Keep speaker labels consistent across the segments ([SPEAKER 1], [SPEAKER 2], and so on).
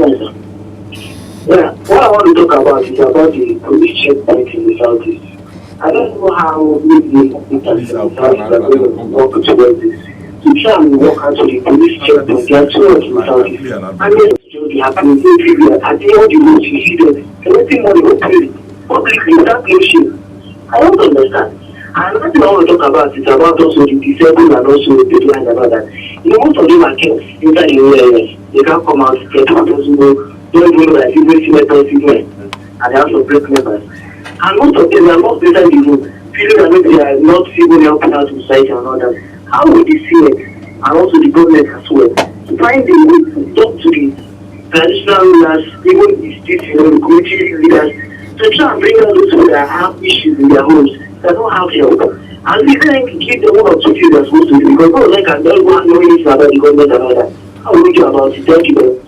[SPEAKER 1] Yes, yeah, what I want to talk about is about the police checkpoint in the southeast. I don't know how maybe the in the southeast are going to work towards this. To try and work out to the police checkpoint, there are two of the southeast. And then they have been everywhere. At the end of the road, you see them collecting money for publicly without bloodshed. I don't understand. And what I want to talk about is about also the disabled and also the blind and all that. You know, most of them are kept inside the areas. They can't come out, get out, doesn't go. Don't even know that people see metal signal and they also break members. And most of them are not inside the room, feeling that maybe they are not even helping out society and all that. How will the Senate and also the government as well to find a way to talk to the traditional rulers, even the state, the community leaders, to try and bring out those people that have issues in their homes that don't have help? And we then give them one or two things they're supposed to do because no one can tell one knowing about the government and all that. How will we do about it? Thank you very much.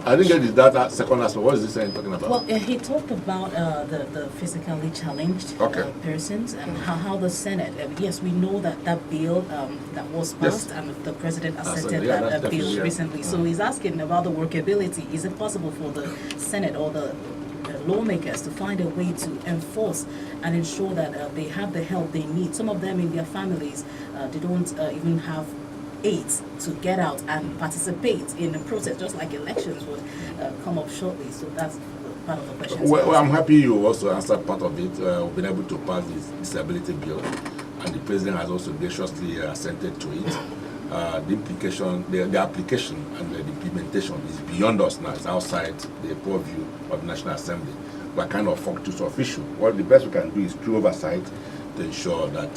[SPEAKER 2] I didn't get that second aspect. What is this saying talking about?
[SPEAKER 3] Well, he talked about the physically challenged persons and how the Senate. Yes, we know that bill that was passed and the president accepted that bill recently. So he's asking about the workability. Is it possible for the Senate or the lawmakers to find a way to enforce and ensure that they have the help they need? Some of them in their families, they don't even have aids to get out and participate in the process, just like elections would come up shortly. So that's part of the question.
[SPEAKER 2] Well, I'm happy you also answered part of it. We've been able to pass this disability bill, and the president has also graciously assented to it. The implication, the application and the implementation is beyond us now. It's outside the purview of the National Assembly. We're kind of functus official. What the best we can do is through oversight to ensure that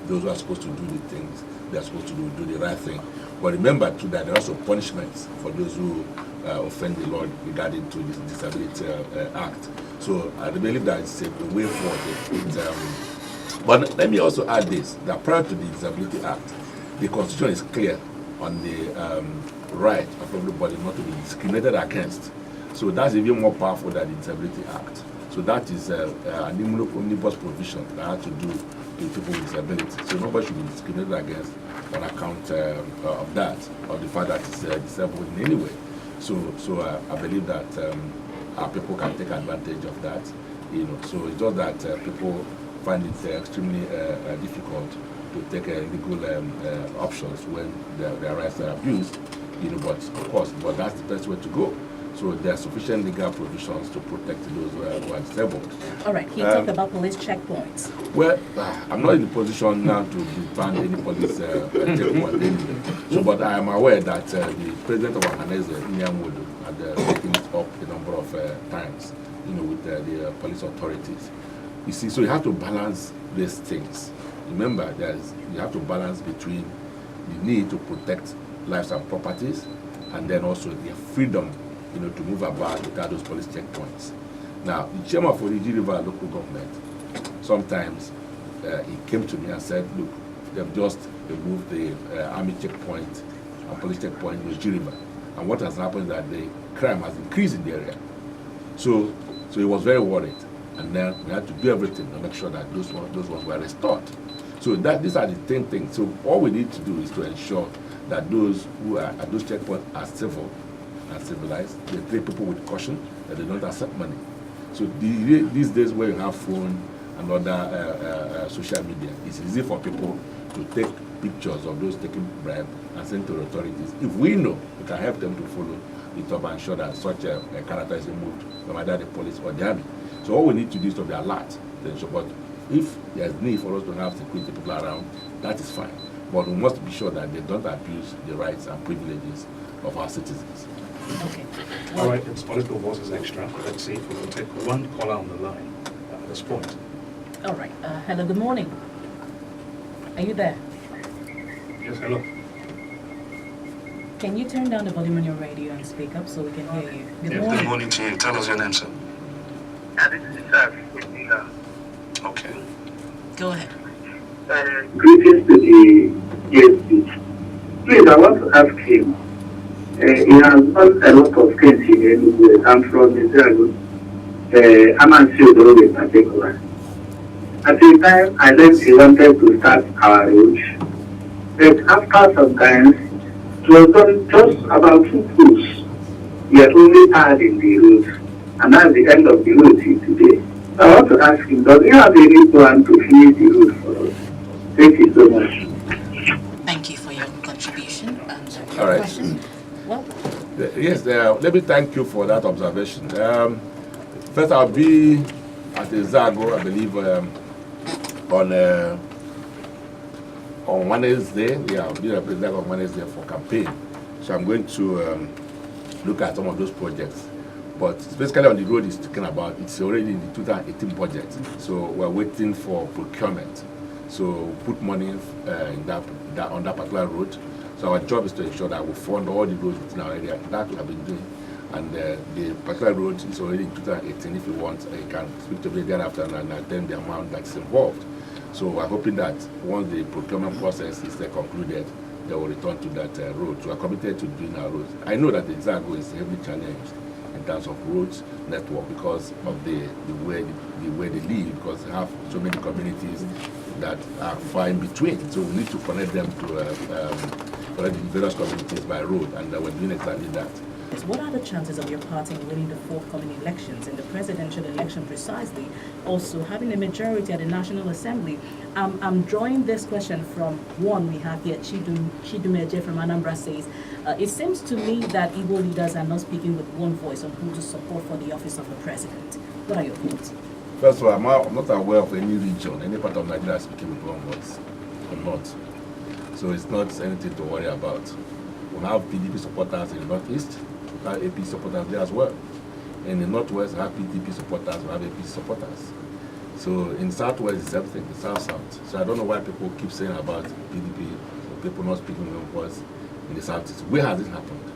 [SPEAKER 2] those who are supposed to do the things they are supposed to do the right thing. But remember too that there are also punishments for those who offend the law regarding to this Disability Act. So I believe that it's a way forward. But let me also add this, that prior to the Disability Act, the Constitution is clear on the right of everybody not to be discriminated against. So that's even more powerful than the Disability Act. So that is an omnibus provision that has to do with people with disabilities. So nobody should be discriminated against on account of that, of the fact that it's disabled in any way. So I believe that our people can take advantage of that. So it's just that people find it extremely difficult to take legal options when their rights are abused. But of course, that's the best way to go. So there are sufficient legal provisions to protect those who are disabled.
[SPEAKER 3] All right, he talked about police checkpoints.
[SPEAKER 2] Well, I'm not in the position now to ban any police checkpoint anyway. So, but I am aware that the president of Ohanese, Nyamudu, had taken it up a number of times, with the police authorities. You see, so you have to balance these things. Remember, you have to balance between the need to protect lives and properties, and then also their freedom, to move about without those police checkpoints. Now, the chairman of Origi River local government, sometimes he came to me and said, look, they've just removed the army checkpoint and police checkpoint in Origi River. And what has happened is that the crime has increased in the area. So he was very worried. And then we had to do everything to make sure that those ones were restored. So these are the 10 things. So all we need to do is to ensure that those who are at those checkpoints are civil and civilized. They treat people with caution, that they don't accept money. So these days where you have phone and other social media, it's easy for people to take pictures of those taking bribe and send to the authorities. If we know, we can help them to follow it up and ensure that such a character is removed from either the police or the army. So all we need to do is to be alert. But if there's need for us to have security people around, that is fine. But we must be sure that they don't abuse the rights and privileges of our citizens.
[SPEAKER 3] Okay.
[SPEAKER 4] All right, it's political voices extra. Let's see if we can take one caller on the line at this point.
[SPEAKER 3] All right. Hello, good morning. Are you there?
[SPEAKER 4] Yes, hello.
[SPEAKER 3] Can you turn down the volume on your radio and speak up so we can hear you? Good morning.
[SPEAKER 4] Good morning to you. Tell us your name, sir.
[SPEAKER 1] This is
[SPEAKER 4] Okay.
[SPEAKER 3] Go ahead.
[SPEAKER 1] Greetings to the guest. Please, I want to ask him. He has done a lot of things in Enugu. I'm from Israel. Amansi in particular. At the time, I learned he wanted to start our road. But after some time, it was done just about 2 pools. We are only adding the road, and that's the end of the road till today. I want to ask him, does he have any plan to finish the road for us? Thank you so much.
[SPEAKER 3] Thank you for your contribution and your
[SPEAKER 2] All right.
[SPEAKER 3] question. Well,
[SPEAKER 2] yes, let me thank you for that observation. First, I'll be at the Zago, I believe, on Wednesday. Yeah, I'll be at the Zago on Wednesday for campaign. So I'm going to look at some of those projects. But basically on the road is talking about, it's already in the 2018 budget. So we're waiting for procurement. So put money in on that particular road. So our job is to ensure that we fund all the roads within our area. That we have been doing. And the particular road is already in 2018. If you want, you can speak to me thereafter and attend the amount that's involved. So we're hoping that once the procurement process is concluded, they will return to that road. So we're committed to doing our roads. I know that the Zago is heavily challenged in terms of roads network because of the way they live, because they have so many communities that are far in between. So we need to connect them to various communities by road, and we're doing exactly that.
[SPEAKER 3] what are the chances of your party winning the forthcoming elections, in the presidential election precisely, also having a majority at the National Assembly? I'm drawing this question from one we have here, Chidumeje from Anambra says, it seems to me that Igbo leaders are not speaking with one voice on who to support for the office of a president. What are your thoughts?
[SPEAKER 2] First of all, I'm not aware of any region, any part of Nigeria speaking with one voice. I'm not. So it's not anything to worry about. We have PDP supporters in the Northeast, we have AP supporters there as well. In the Northwest, we have PDP supporters, we have AP supporters. So in the Southwest, it's everything, the South-South. So I don't know why people keep saying about PDP, people not speaking with one voice in the Southeast. Where has it happened?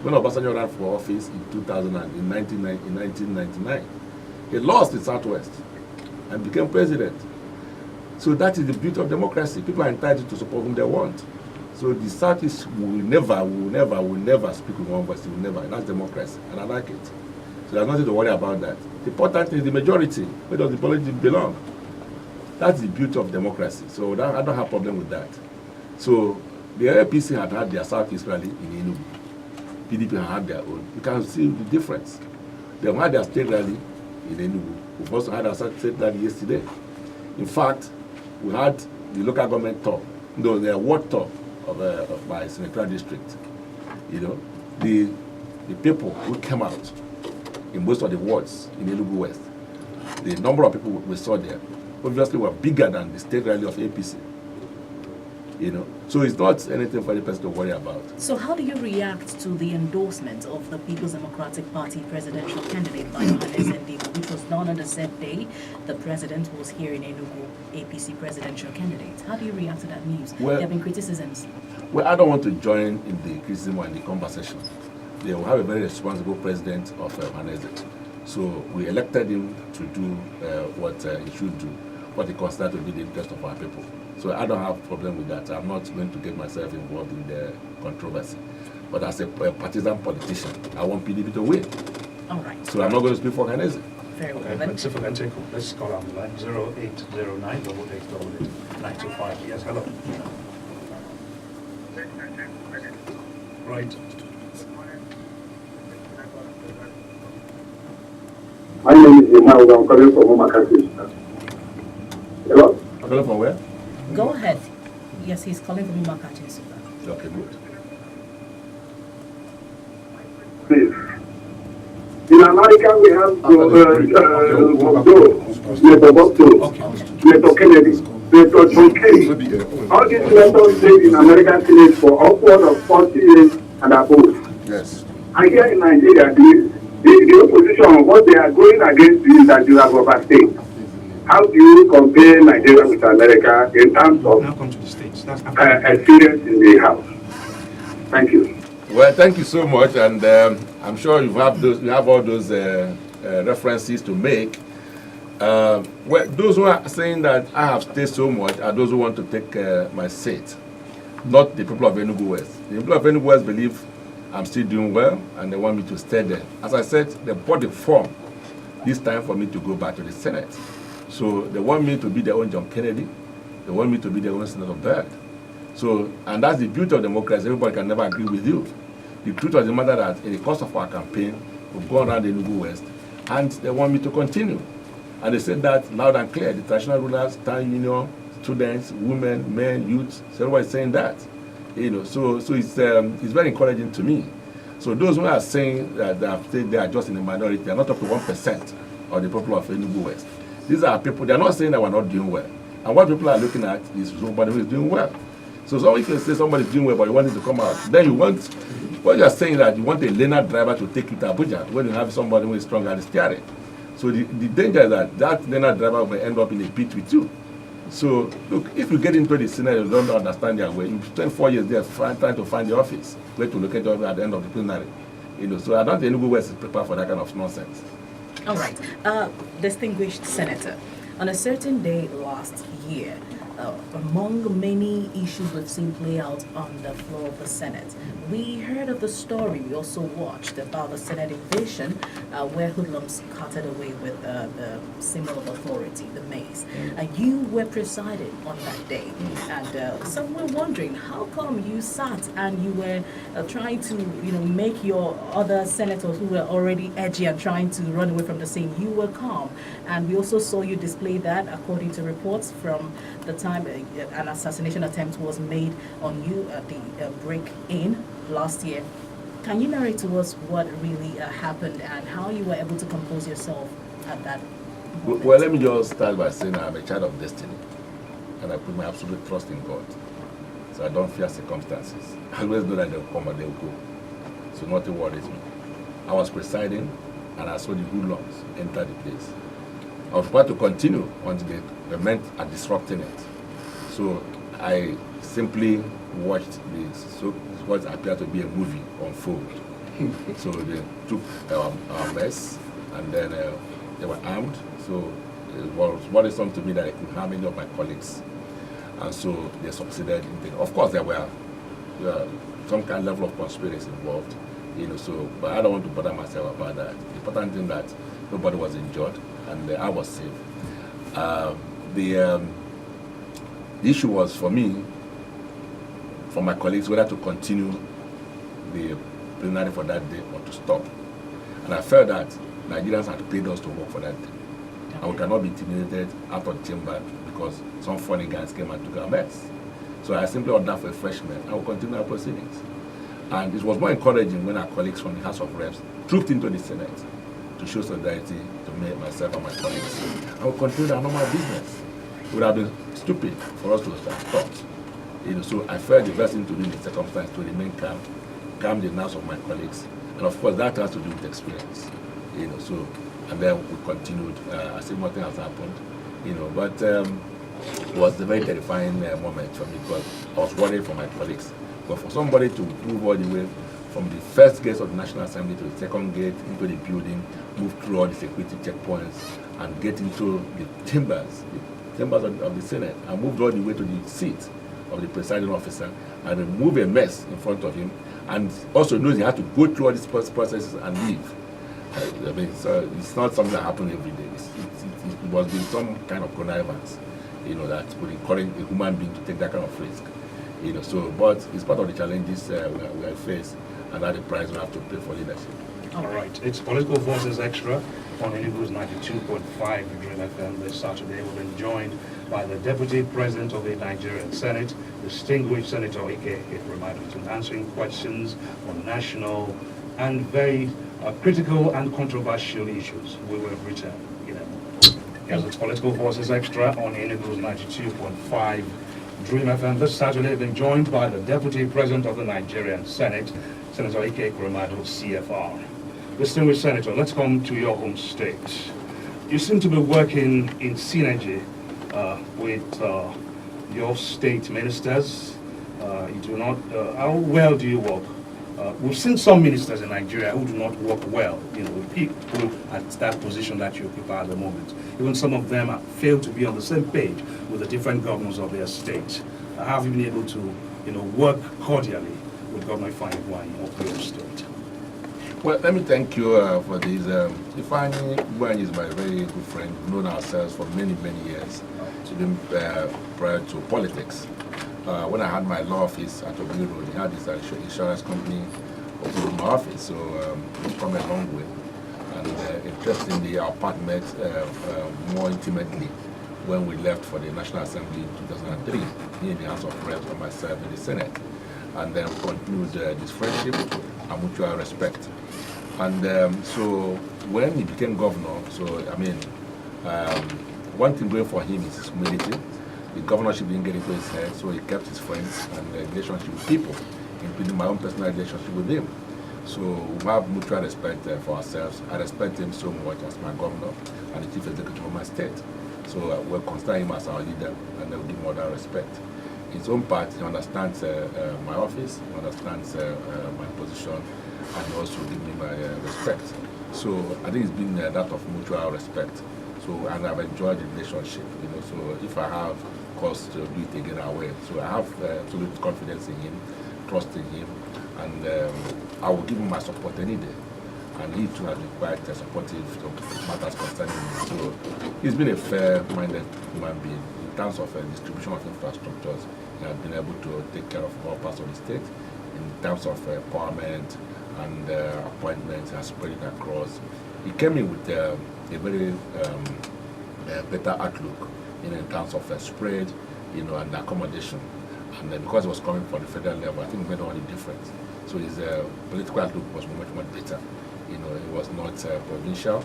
[SPEAKER 2] When Obasanjo ran for office in 1999, he lost the Southwest and became president. So that is the beauty of democracy. People are entitled to support whom they want. So the Southeast will never speak with one voice. Will never. That's democracy, and I like it. So there's nothing to worry about that. The important thing is the majority. Where does the politics belong? That's the beauty of democracy. So I don't have a problem with that. So the APC had their Southeast rally in Enugu. PDP had their own. You can see the difference. They had their state rally in Enugu. We've also had our state rally yesterday. In fact, we had the local government tour, the ward tour of my senatorial district. You know, the people who came out in most of the wards in Enugu West, the number of people we saw there obviously were bigger than the state rally of APC. You know, so it's not anything for the person to worry about.
[SPEAKER 3] So how do you react to the endorsement of the People's Democratic Party presidential candidate by Johannes Ndigo, which was done on the said day the president was here in Enugu, APC presidential candidate? How do you react to that news?
[SPEAKER 2] Well,
[SPEAKER 3] there have been criticisms.
[SPEAKER 2] Well, I don't want to join in the criticism or in the conversation. They will have a very responsible president of Johannes. So we elected him to do what he should do, what he considers to be the interest of our people. So I don't have a problem with that. I'm not going to get myself involved in the controversy. But as a partisan politician, I want PDP to win.
[SPEAKER 3] All right.
[SPEAKER 2] So I'm not going to speak for Johannes.
[SPEAKER 3] Very well.
[SPEAKER 4] Okay, let's see if we can take. Let's call on the line 0809 925. Yes, hello. Right.
[SPEAKER 1] My name is Emma. I'm calling from Omakati. Hello?
[SPEAKER 2] Calling from where?
[SPEAKER 3] Go ahead. Yes, he's calling from Umakati.
[SPEAKER 2] Okay, good.
[SPEAKER 1] Please. In America, we have Senator Kennedy, Senator John Kerry. All these senators stayed in American Senate for upward of 40 years and above.
[SPEAKER 2] Yes.
[SPEAKER 1] And here in Nigeria, the opposition, what they are going against is that you have overstayed. How do you compare Nigeria with America in terms of experience in the House? Thank you.
[SPEAKER 2] Well, thank you so much, and I'm sure you have all those references to make. Well, those who are saying that I have stayed so much are those who want to take my seat, not the people of Enugu West. The people of Enugu West believe I'm still doing well, and they want me to stay there. As I said, they bought the form this time for me to go back to the Senate. So they want me to be their own John Kennedy. They want me to be their own Senator Byrd. So, and that's the beauty of democracy. Everybody can never agree with you. The truth of the matter that in the course of our campaign, we've gone around the Enugu West, and they want me to continue. And they said that loud and clear. The traditional rulers, town union, students, women, men, youths, so everybody's saying that. So it's very encouraging to me. So those who are saying that they are just in the minority, they are not up to 1% of the people of Enugu West. These are people, they are not saying that we're not doing well. And what people are looking at is somebody who is doing well. So if you say somebody is doing well, but you want it to come out, then what you are saying that you want a learner driver to take you to Abuja when you have somebody who is strong at the steering. So the danger is that learner driver will end up in a pit with you. So look, if you get into the scenario, you don't understand their way, you spend 4 years there trying to find the office, where to locate the office at the end of the plenary. So I don't think Enugu West is prepared for that kind of nonsense.
[SPEAKER 3] All right. Distinguished Senator, on a certain day last year, among many issues we've seen play out on the floor of the Senate, we heard of the story, we also watched about the Senate invasion where hoodlums carted away with the symbol of authority, the mace. You were presiding on that day, and some were wondering how come you sat and you were trying to make your other senators who were already edgy and trying to run away from the scene, you were calm. And we also saw you display that according to reports from the time an assassination attempt was made on you at the break-in last year. Can you narrate to us what really happened and how you were able to compose yourself at that moment?
[SPEAKER 2] Well, let me just start by saying I'm a child of destiny, and I put my absolute trust in God. So I don't fear circumstances. I always know that they'll come and they'll go. So nothing worries me. I was presiding, and I saw the hoodlums enter the place. I was about to continue until they meant at disrupting it. So I simply watched what appeared to be a movie unfold. So they took our mess, and then they were armed. So it was worrisome to me that I could harm any of my colleagues. And so they succeeded in it. Of course, there were some kind of level of conspiracy involved. But I don't want to bother myself about that. The important thing that nobody was injured, and I was safe. The issue was for me, for my colleagues, whether to continue the plenary for that day or to stop. And I felt that Nigerians had paid us to work for that day. And we cannot be intimidated out of the chamber because some funny guys came and took our mess. So I simply ordered for refreshment and we'll continue our proceedings. And it was more encouraging when our colleagues from the House of Reps trooped into the Senate to show solidarity to me, myself and my colleagues. And we'll continue our normal business. It would have been stupid for us to have stopped. So I felt the best thing to do in the circumstance to remain calm the nerves of my colleagues. And of course that has to do with experience. And then we continued as if nothing has happened. But it was a very terrifying moment for me because I was worried for my colleagues. But for somebody to move all the way from the first gate of the National Assembly to the second gate into the building, move through all the security checkpoints, and get into the chambers of the Senate, and moved all the way to the seat of the presiding officer, and remove a mess in front of him, and also knows he had to go through all these processes and leave. So it's not something that happened every day. It must be some kind of connivance, that would encourage a human being to take that kind of risk. But it's part of the challenges we face, and that the price we have to pay for leadership.
[SPEAKER 4] All right, it's Political Forces Extra on Enugu's 92.5 Dream FM this Saturday. We've been joined by the Deputy President of the Nigerian Senate, distinguished Senator Ekweremadu, answering questions on national and very critical and controversial issues we will return. Yes, it's Political Forces Extra on Enugu's 92.5 Dream FM this Saturday. We've been joined by the Deputy President of the Nigerian Senate, Senator Ekweremadu, CFR. Distinguished Senator, let's come to your home state. You seem to be working in synergy with your state ministers. You do not. How well do you work? We've seen some ministers in Nigeria who do not work well, with people at that position that you occupy at the moment. Even some of them fail to be on the same page with the different governors of their state. Have you been able to, work cordially with Governor Ifeanyi of your state?
[SPEAKER 2] Well, let me thank you for this. Ifeanyi is my very good friend. We've known ourselves for many, many years, even prior to politics. When I had my law office at Obi Road, he had his insurance company, to my office. So we've come a long way. And interestingly, our part met more intimately when we left for the National Assembly in 2003, me in the House of Reps and myself in the Senate. And then continued this friendship and mutual respect. And so when he became governor, so I mean, one thing going for him is his humility. The governorship didn't get into his head, so he kept his friends and relationship with people, including my own personal relationship with him. So we have mutual respect for ourselves. I respect him so much as my governor and the chief executive of my state. So we'll consider him as our leader, and I will give him all that respect. In his own part, he understands my office, he understands my position, and also give me my respect. So I think it's been that of mutual respect. So, and I've enjoyed the relationship, you know. So if I have cause to do it again, I will. So I have absolute confidence in him, trust in him, and I will give him my support any day. And he too has been quite supportive of matters concerning me. So he's been a fair-minded human being in terms of distribution of infrastructures. He has been able to take care of all parts of the state in terms of empowerment and appointments and spread it across. He came in with a very better outlook, you know, in terms of spread, you know, and accommodation. And because he was coming from the federal level, I think it made all the difference. So his political outlook was much more better. You know, it was not provincial.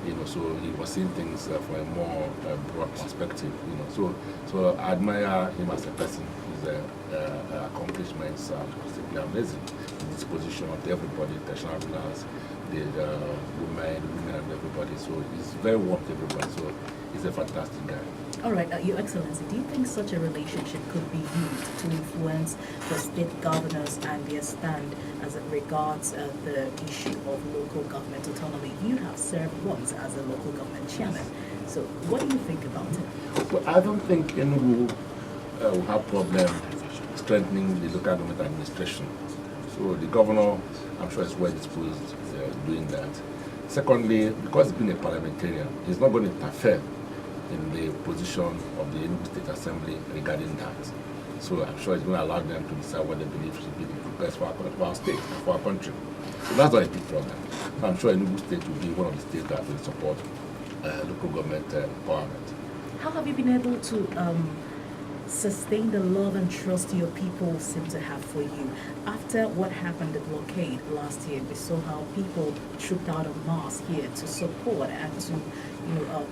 [SPEAKER 2] You know, so he was seeing things from a more broad perspective. You know, so I admire him as a person. His accomplishments are simply amazing. The disposition of everybody, the entrepreneurs, the women, and everybody. So he's very warm to everybody. So he's a fantastic guy.
[SPEAKER 3] All right, Your Excellency, do you think such a relationship could be used to influence the state governors and their stand as it regards the issue of local government autonomy? You have served once as a local government chairman. So what do you think about it?
[SPEAKER 2] Well, I don't think Enugu will have problem strengthening the local government administration. So the governor, I'm sure, is well disposed doing that. Secondly, because he's been a parliamentarian, he's not going to interfere in the position of the Enugu State Assembly regarding that. So I'm sure it's going to allow them to decide what they believe should be the best for our state and for our country. So that's not a big problem. So I'm sure Enugu State will be one of the states that will support local government empowerment.
[SPEAKER 3] How have you been able to sustain the love and trust your people seem to have for you? After what happened, the blockade last year, we saw how people trooped out en masse here to support and to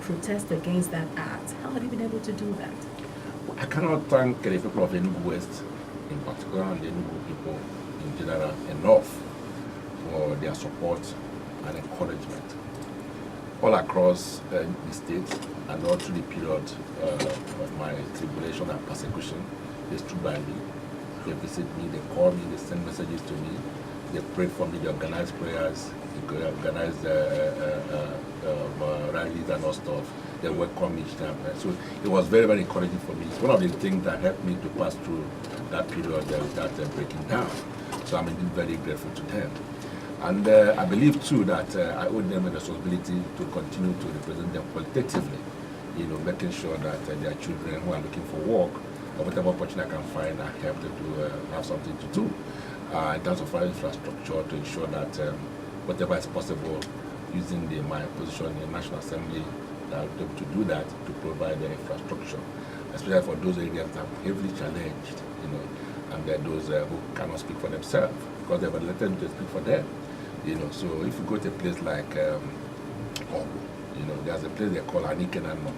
[SPEAKER 3] protest against that act. How have you been able to do that?
[SPEAKER 2] I cannot thank the people of Enugu West in particular and the Enugu people in general enough for their support and encouragement. All across the state and all through the period of my tribulation and persecution, they stood by me. They visit me, they call me, they send messages to me, they prayed for me, they organized prayers, they organized rallies and all stuff. They welcome each time. So it was very, very encouraging for me. It's one of the things that helped me to pass through that period without breaking down. So I'm indeed very grateful to them. And I believe too that I owe them a responsibility to continue to represent them qualitatively, you know, making sure that their children who are looking for work or whatever opportunity I can find, I help them to have something to do in terms of infrastructure to ensure that whatever is possible using my position in the National Assembly, I'll be able to do that to provide the infrastructure, especially for those areas that are heavily challenged, you know, and those who cannot speak for themselves because they've elected me to speak for them. You know, so if you go to a place like Ogu, you know, there's a place they call Anikenano.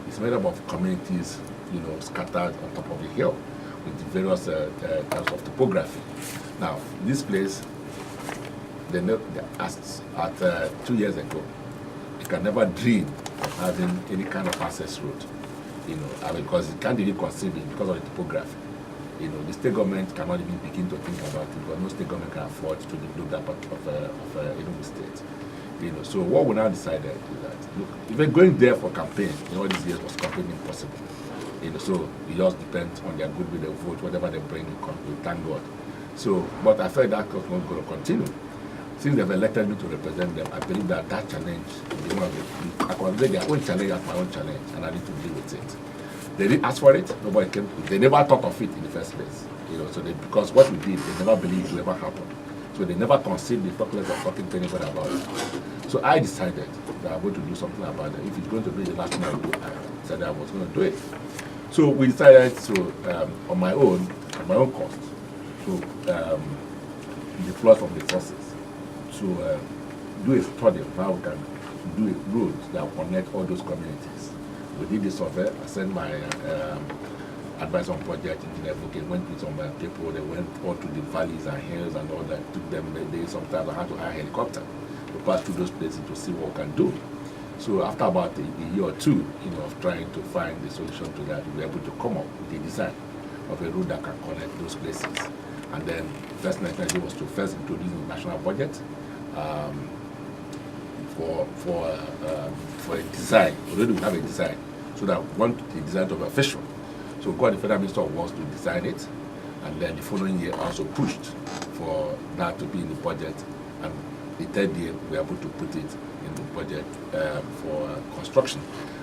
[SPEAKER 2] It's made up of communities, you know, scattered on top of a hill with the various types of topography. Now, this place, they asked at 2 years ago, you can never dream of having any kind of access road, you know, I mean, because it can't even conceive it because of the topography. You know, the state government cannot even begin to think about it because no state government can afford to develop that part of Enugu State. You know, so what we now decided is that, look, if we're going there for campaign, in all these years was completely impossible. You know, so it just depends on their goodwill, their vote, whatever they bring, we thank God. So, but I felt that was not going to continue. Since they've elected me to represent them, I believe that that challenge is one of the, I consider their own challenge as my own challenge, and I need to deal with it. They didn't ask for it, nobody came. They never thought of it in the first place. You know, so because what we did, they never believed it would ever happen. So they never conceived the talk less of talking to anybody about it. So I decided that I'm going to do something about it. If it's going to be the last thing I do, I decided I was going to do it. So we decided to, on my own cost, to deploy some resources to do a study of how we can do a road that will connect all those communities. We did the survey. I sent my advice on project engineer booking, went with some people. They went all to the valleys and hills and all that. Took them a day. Sometimes I had to hire a helicopter to pass through those places to see what we can do. So after about a year or two, of trying to find the solution to that, we were able to come up with a design of a road that can connect those places. And then first national idea was to first introduce the national budget for a design. Already we have a design, so that we want the design to be official. So we got the Federal Minister of Works to design it, and then the following year also pushed for that to be in the budget, and the third year we were able to put it in the budget for construction,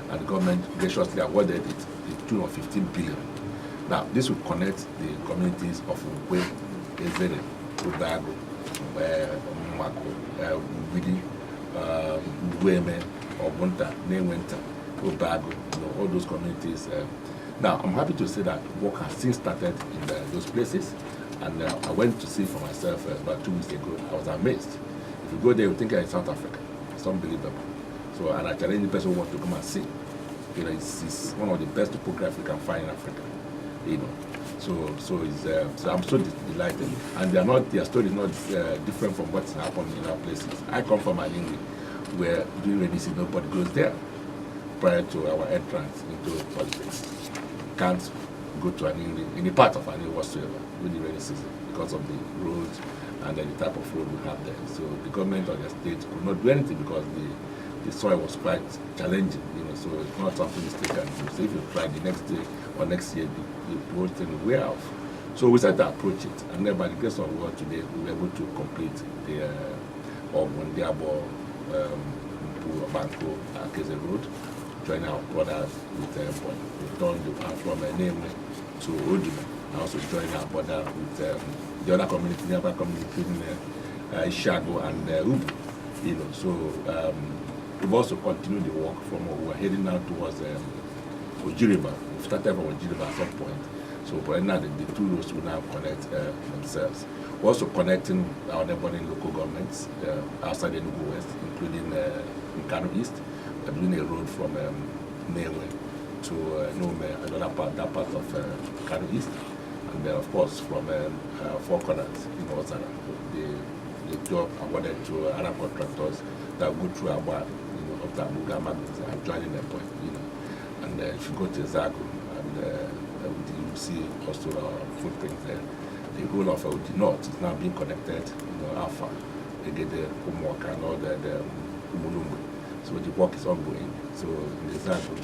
[SPEAKER 2] and the government graciously awarded it the tune of 15 billion. Now this will connect the communities of Ukwe, Ezere, Ubago, Mako, Widi, Uweme, Obunta, Newenta, Ubago, all those communities. Now, I'm happy to say that work has since started in those places, and I went to see for myself about 2 weeks ago. I was amazed. If you go there, you think it's South Africa. It's unbelievable. So, and I challenge the person who wants to come and see. It's one of the best topography you can find in Africa. So I'm so delighted, and their story is not different from what's happened in other places. I come from an area where during rainy season nobody goes there prior to our entrance into politics. Can't go to any part of any whatsoever during the rainy season because of the roads and the type of road we have there. So the government of the state could not do anything because the soil was quite challenging, so it's not something the state can do. So if you try the next day or next year, the whole thing will wear off. So we started to approach it, and then by the grace of God today, we were able to complete the Obundiabo, Banco, Akeze Road, join our borders with we've done the path from Neme to Odima, and also join our border with the other community, nearby community in Ishago and Ubu. So we've also continued the work from we're heading now towards Ojiriba. We've started from Ojiriba at some point. So right now the two roads will now connect themselves. We're also connecting our neighboring local governments outside the Enugu West, including in Kano East. We're doing a road from Newe to Nome, another part, that part of Kano East. And then of course from Four Corners in Ozara. The job awarded to other contractors that go through our up to Abuga Magnet and joining them point, And if you go to Zago, and you see also our footprint there, the whole of the north is now being connected, Alpha, they get the homework and all the Umulumbu. So the work is ongoing. So in the Zago,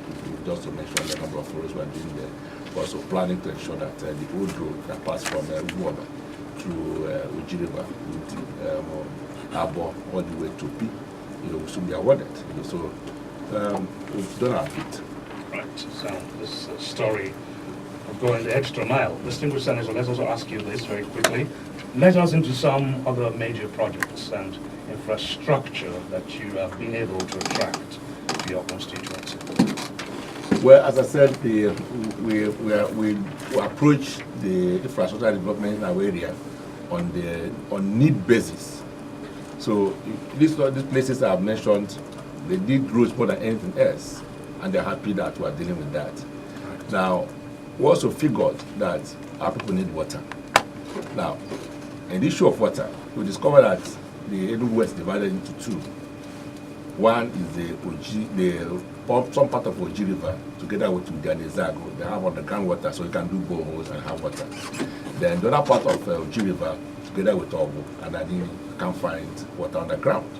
[SPEAKER 2] just to mention the number of roads we are doing there, we're also planning to ensure that the old road that passes from Uwaba through Ujiriba, Abo, all the way to P, will soon be awarded. So we've done our bit.
[SPEAKER 4] Right. So this story of going the extra mile. Distinguished Senator, let's also ask you this very quickly. Let us into some other major projects and infrastructure that you have been able to attract to your constituency.
[SPEAKER 2] Well, as I said, we approach the infrastructure development in our area on need basis. So these places I've mentioned, they need roads more than anything else, and they're happy that we are dealing with that. Now, we also figured that our people need water. Now, in the issue of water, we discovered that the Enugu West divided into two. One is some part of Oji River together with Zago. They have underground water, so you can do boreholes and have water. Then the other part of Oji River together with Ogu, and then you can find water underground.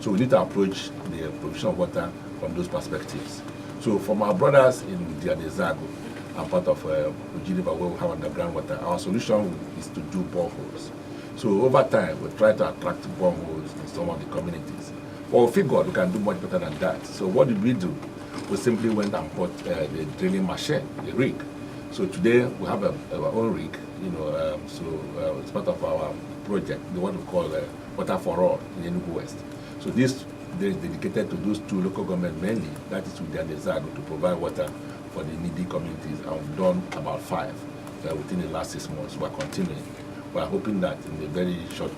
[SPEAKER 2] So we need to approach the provision of water from those perspectives. So from our brothers in Zago and part of Oji River where we have underground water, our solution is to do boreholes. So over time, we try to attract boreholes in some of the communities. Well, we figured we can do much better than that. So what did we do? We simply went and bought the drilling machine, the rig. So today we have our own rig, it's part of our project, the one we call Water for All in Enugu West. So this is dedicated to those 2 local governments mainly, that is with their desire to provide water for the needy communities, and we've done about 5 within the last 6 months. We're continuing. We're hoping that in the very short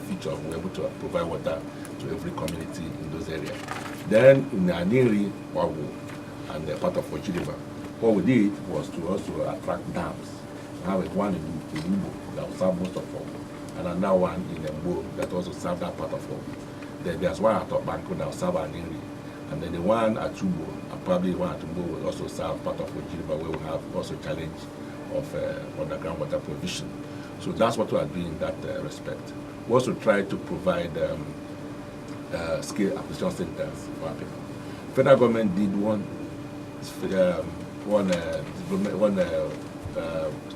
[SPEAKER 2] future, we're able to provide water to every community in those areas. Then in Aniri, Wawu, and the part of Ojiriba, what we did was to also attract dams. We have one in Igbo that will serve most of all, and another one in Mbo that also serve that part of all. Then there's one at Banco that will serve Aniri, and then the one at Tubo, and probably one at Mbo will also serve part of Ojiriba, where we have also challenge of underground water provision. So that's what we are doing in that respect. We also try to provide skill acquisition centers for our people. Federal government did one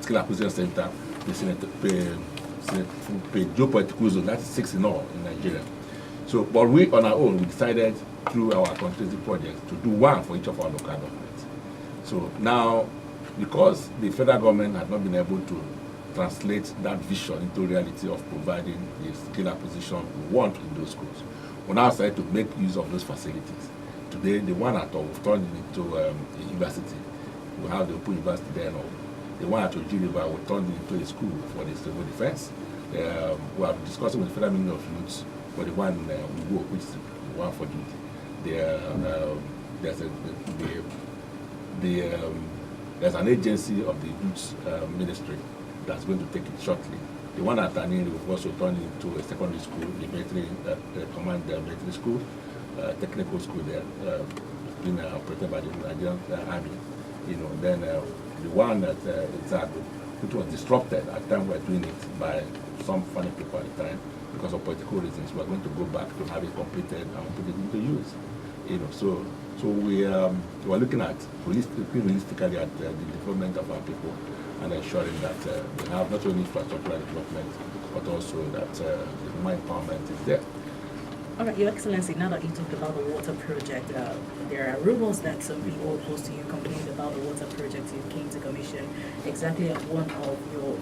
[SPEAKER 2] skill acquisition center, PT.2, that's 6 in all in Nigeria. So, but we on our own, we decided through our constituency project to do 1 for each of our local governments. So now, because the federal government had not been able to translate that vision into reality of providing the skill acquisition we want in those schools, we now started to make use of those facilities. Today, the one at all, we've turned it into a university. We have the Open University there now. The one at Ojiriba, we turned it into a school for the civil defense. We are discussing with the Federal Ministry of Youth for the one in Igbo, which is the one for youth. There's an agency of the youth ministry that's going to take it shortly. The one at Aniri, we've also turned into a secondary school, the military command military school, technical school there, being operated by the Nigerian Army. Then the one at Zago, which was disrupted at the time we were doing it by some funny people at the time because of political reasons. We are going to go back to have it completed and put it into use. So we are looking at realistically at the development of our people and ensuring that we have not only infrastructural development but also that the human empowerment is there.
[SPEAKER 3] All right, Your Excellency, now that you talked about the water project, there are rumors that some people opposed to you complained about the water project you came to commission exactly at one of your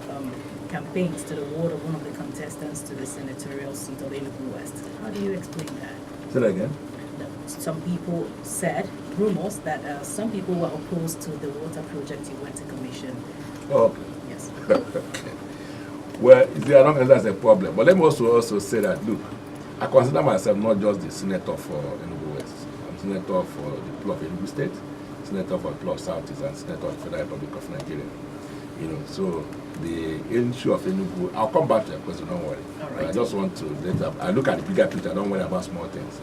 [SPEAKER 3] campaigns to the ward of one of the contestants to the senatorial seat of Enugu West. How do you explain that?
[SPEAKER 2] Say that again?
[SPEAKER 3] Some people said, rumors, that some people were opposed to the water project you went to commission.
[SPEAKER 2] Oh, okay.
[SPEAKER 3] Yes.
[SPEAKER 2] Well, there are not that's a problem. But let me also say that, look, I consider myself not just the senator for Enugu West. I'm senator for the people of Enugu State, senator for the people of Southeast, and senator of the Federal Republic of Nigeria. So the issue of Enugu, I'll come back to your question, don't worry.
[SPEAKER 3] All right.
[SPEAKER 2] I just want to I look at the bigger picture, don't worry about small things.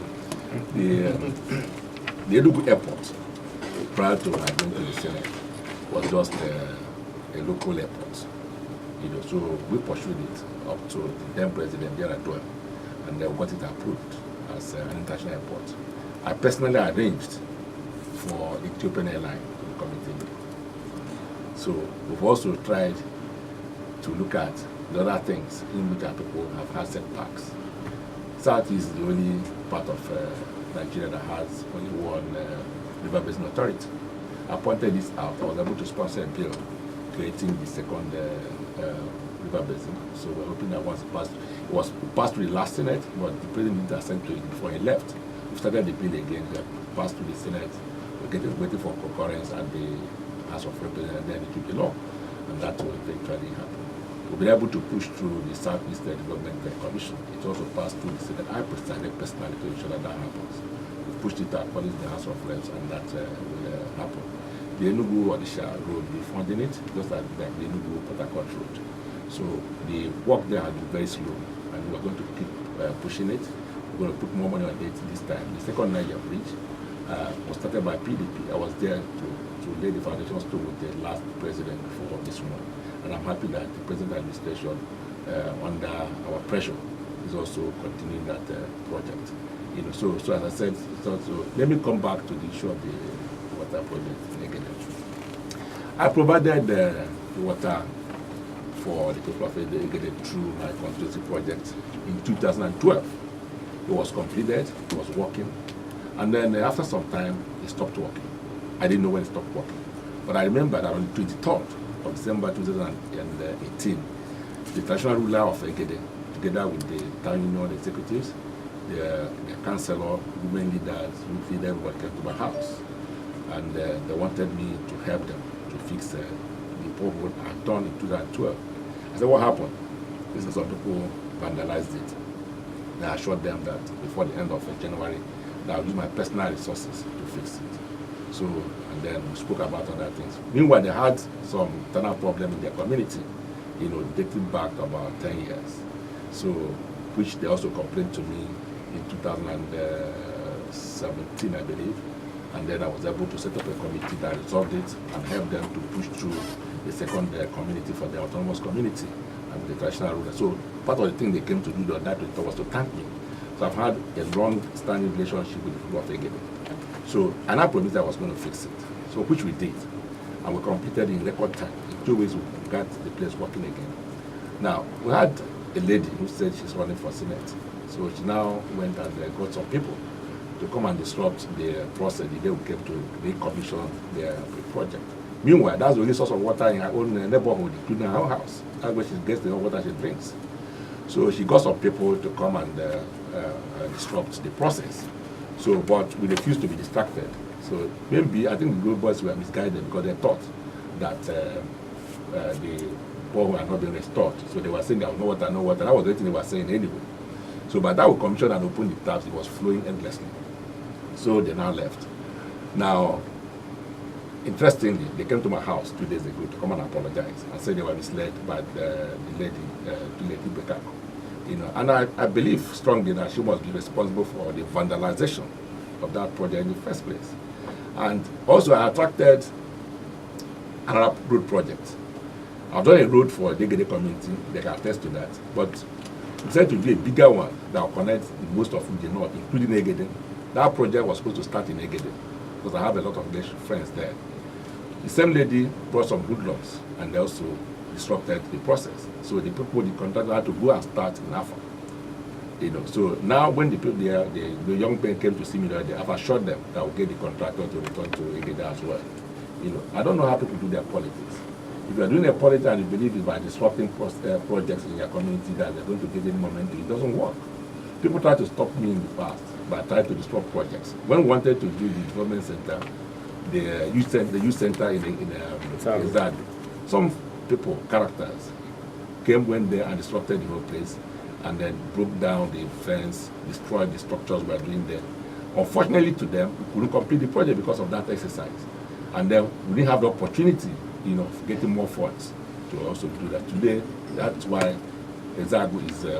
[SPEAKER 2] The Enugu airport, prior to my going to the Senate, was just a local airport. So we pursued it up to the then President Yaradua, and then got it approved as an international airport. I personally arranged for Ethiopian Airlines to come into it. So we've also tried to look at the other things in which our people have had setbacks. South is the only part of Nigeria that has only one river basin authority. I pointed this out. I was able to sponsor a bill creating the second river basin. So we're hoping that once it was passed through the last Senate, but the President didn't assent to it before he left. We started the bill again, we passed through the Senate, we're waiting for concurrence at the House of Representatives, and then it will be law. And that will eventually happen. We've been able to push through the Southeast Development Commission. It also passed through the Senate. I presided personally to ensure that happens. We pushed it according to the House of Reps, and that will happen. The Enugu Odisha road, we're funding it, just like the Enugu Port Harcourt road. So the work there has been very slow, and we're going to keep pushing it. We're going to put more money on it this time. The second Niger bridge was started by PDP. I was there to lay the foundation stone with the last president for this one. And I'm happy that the present administration, under our pressure, is also continuing that project. So as I said, so let me come back to the issue of the water project again. I provided the water for the people of Egede through my constituency project in 2012. It was completed, it was working, and then after some time, it stopped working. I didn't know when it stopped working, but I remember that on the 23rd of December 2018, the traditional ruler of Egede, together with the town union executives, the councillor, women leaders, youth leaders, everybody came to my house. And they wanted me to help them to fix the pothole I had done in 2012. I said, what happened? He said some people vandalized it. And I assured them that before the end of January, that I would use my personal resources to fix it. So, and then we spoke about other things. Meanwhile, they had some internal problem in their community, dating back about 10 years. So, which they also complained to me in 2017, I believe. And then I was able to set up a committee that resolved it and helped them to push through the second community for the autonomous community and the traditional rulers. So part of the thing they came to do that was to thank me. So I've had a long-standing relationship with the people of Egede. So, and I promised I was going to fix it. So which we did. And we completed in record time. In 2 weeks, we got the place working again. Now, we had a lady who said she's running for Senate. So she now went and got some people to come and disrupt the process the day we came to recommission the project. Meanwhile, that's the only source of water in her own neighborhood, including her own house. That's where she gets the water she drinks. So she got some people to come and disrupt the process. So, but we refused to be distracted. So maybe, I think the Global Boys were misguided because they thought that the borehole had not been restored. So they were saying there was no water, no water. That was the thing they were saying anyway. So by that we commissioned and opened the taps, it was flowing endlessly. So they now left. Now, interestingly, they came to my house 2 days ago to come and apologize and say they were misled by the lady, Bekako. And I believe strongly that she must be responsible for the vandalization of that project in the first place. And also I attracted another road project. I've done a road for the Egede community, they can attest to that. But we decided to do a bigger one that will connect most of the north, including Egede. That project was supposed to start in Egede, because I have a lot of friends there. The same lady brought some hoodlums, and they also disrupted the process. So the people, the contractor had to go and start in Afa. So now when the young men came to see me, I've assured them that I will get the contractor to return to Egede as well. I don't know how people do their politics. If you are doing a politics and you believe it's by disrupting projects in your community that they're going to get any momentum, it doesn't work. People try to stop me in the past by trying to disrupt projects. When we wanted to do the development center, the youth center in Zad, some people, characters, went there and disrupted the whole place and then broke down the fence, destroyed the structures we were doing there. Unfortunately to them, we couldn't complete the project because of that exercise. And then we didn't have the opportunity, of getting more funds to also do that. Today, that's why Ezago is the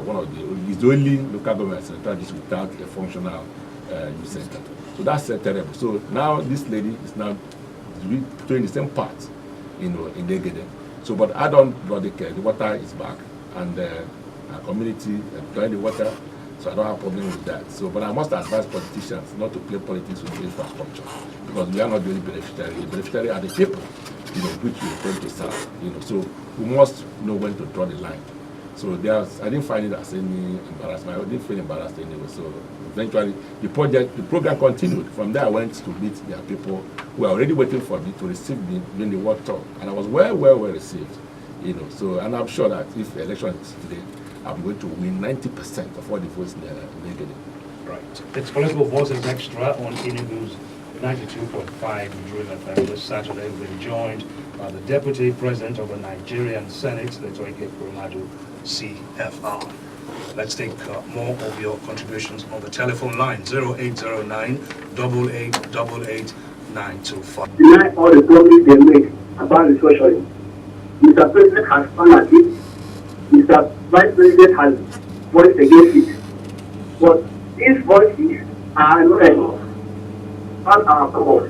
[SPEAKER 2] only local government center without a functional youth center. So that's terrible. So now this lady is now doing the same part, in Egede. So, but I don't bloody care. The water is back, and our community enjoy the water, so I don't have a problem with that. So, but I must advise politicians not to play politics with the infrastructure, because we are not the only beneficiary. The beneficiary are the people, which we intend to serve. So we must know when to draw the line. So I didn't find it as any embarrassment. I didn't feel embarrassed anyway. So eventually, the program continued. From there, I went to meet their people who were already waiting for me to receive me during the world tour, and I was well received. So, and I'm sure that if the election is today, I'm going to win 90% of all the votes in Egede.
[SPEAKER 4] Right. It's Political Voices Extra on Enugu's 92.5 during FM this Saturday. We've been joined by the Deputy President of the Nigerian Senate, the Ekweremadu CFR. Let's take more of your contributions on the telephone line, 0809 8888 925.
[SPEAKER 1] Deny all the promises they make about restructuring. Mr. President has honored it. Mr. Vice President has voiced against it. But these voices are not enough. On our cause.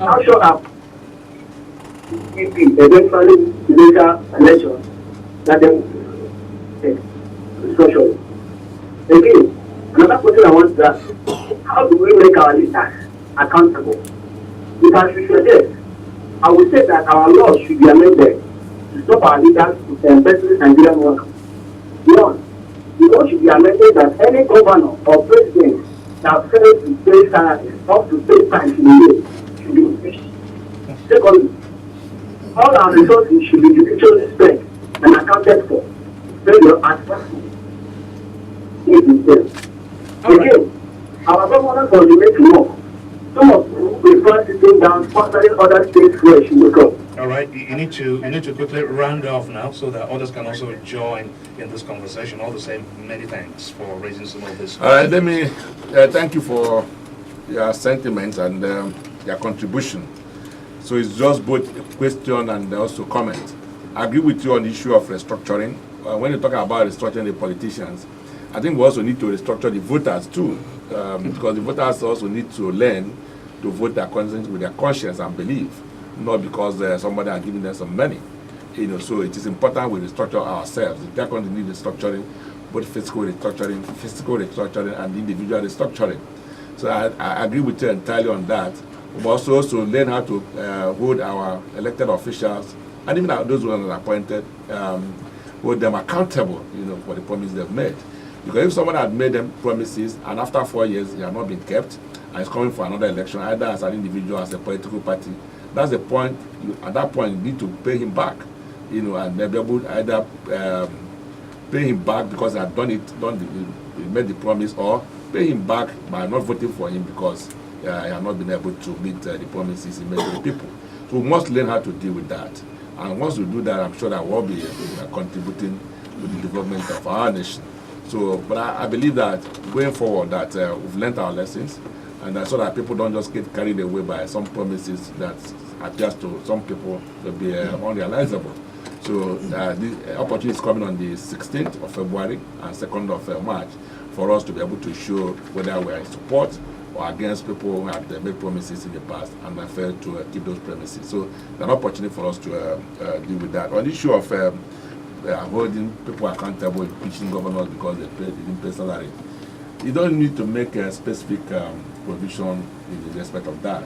[SPEAKER 1] How sure are eventually later elections that they will restructuring? Again, another question I want to ask: how do we make our leaders accountable? Because we suggest, I would say that our laws should be amended to stop our leaders from embezzling Nigerian work. One, the law should be amended that any governor or president that fails to pay salaries up to 3 times in a year should be impeached. Secondly, all our resources should be judicially spent and accounted for. failure and success is there. Again, our government was made to work. Some of them prefer sitting down, sponsoring other states where it should go.
[SPEAKER 4] All right, you need to quickly round off now so that others can also join in this conversation. All the same, many thanks for raising some of this.
[SPEAKER 2] All right, let me thank you for your sentiments and your contribution. So it's just both a question and also comment. I agree with you on the issue of restructuring. When you talk about restructuring the politicians, I think we also need to restructure the voters too, because the voters also need to learn to vote with their conscience and belief, not because somebody has given them some money. So it is important we restructure ourselves. The country needs restructuring, both physical restructuring, and individual restructuring. So I agree with you entirely on that. We must also learn how to hold our elected officials, and even those who are appointed, hold them accountable, for the promise they've made. Because if someone had made them promises and after 4 years they have not been kept and is coming for another election, either as an individual, as a political party, that's the point. At that point, you need to pay him back, and they'll be able to either pay him back because they had he made the promise, or pay him back by not voting for him because he had not been able to meet the promises he made to the people. So we must learn how to deal with that. And once we do that, I'm sure that we'll be contributing to the development of our nation. So, but I believe that going forward that we've learned our lessons, and so that people don't just get carried away by some promises that appears to some people to be unrealizable. So the opportunity is coming on the 16th of February and 2nd of March for us to be able to show whether we are in support or against people who have made promises in the past and have failed to keep those promises. So there's an opportunity for us to deal with that. On the issue of holding people accountable, impeaching governors because they didn't pay salary, you don't need to make a specific provision in respect of that.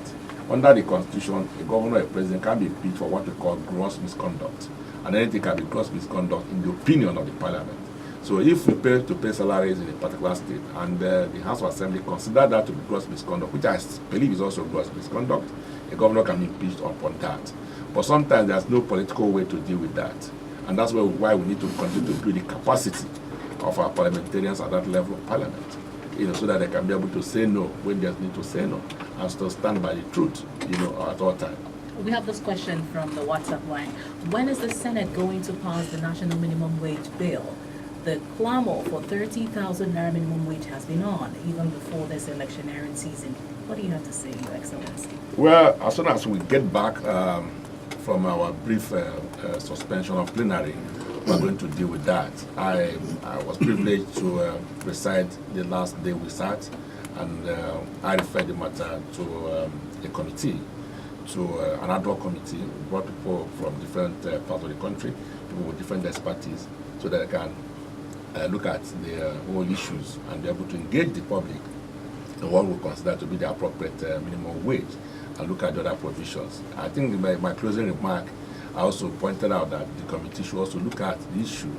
[SPEAKER 2] Under the Constitution, a governor or a president can be impeached for what we call gross misconduct. And anything can be gross misconduct in the opinion of the parliament. So if we pay to pay salaries in a particular state and the House of Assembly consider that to be gross misconduct, which I believe is also gross misconduct, a governor can be impeached upon that. But sometimes there's no political way to deal with that. And that's why we need to continue to build the capacity of our parliamentarians at that level of parliament, so that they can be able to say no when there's need to say no, and to stand by the truth, at all times.
[SPEAKER 3] We have this question from the WhatsApp line. When is the Senate going to pass the national minimum wage bill? The clamor for 30,000 naira minimum wage has been on even before this electioneering season. What do you have to say, Your Excellency?
[SPEAKER 2] Well, as soon as we get back from our brief suspension of plenary, we're going to deal with that. I was privileged to preside the last day we sat, and I referred the matter to a committee, to an ad hoc committee. We brought people from different parts of the country, people with different expertise, so that they can look at the whole issues and be able to engage the public in what we consider to be the appropriate minimum wage, and look at the other provisions. I think in my closing remark, I also pointed out that the committee should also look at the issue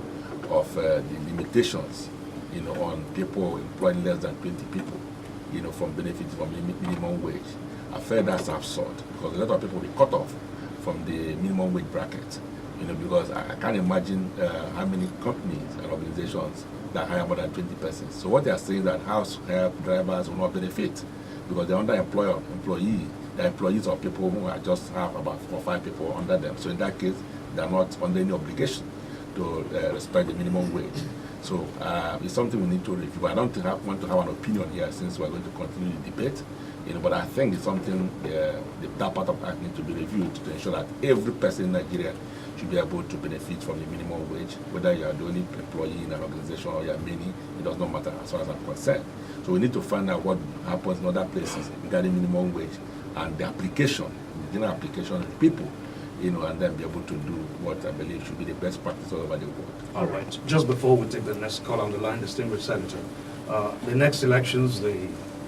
[SPEAKER 2] of the limitations, on people employing less than 20 people, from benefits from minimum wage. I felt that's absurd because a lot of people will be cut off from the minimum wage bracket, because I can't imagine how many companies and organizations that hire more than 20 persons. So what they are saying is that house help drivers will not benefit because they're under employee. The employees of people who are just have about 4 or 5 people under them. So in that case, they're not under any obligation to respect the minimum wage. So it's something we need to review. I don't want to have an opinion here since we're going to continue the debate. But I think it's something that part of the act needs to be reviewed to ensure that every person in Nigeria should be able to benefit from the minimum wage, whether you are the only employee in an organization or you are many, it does not matter as far as I'm concerned. So we need to find out what happens in other places regarding minimum wage and the application, the general application of people, and then be able to do what I believe should be the best practice all over the world.
[SPEAKER 4] All right. Just before we take the next call on the line, distinguished Senator, the next elections, the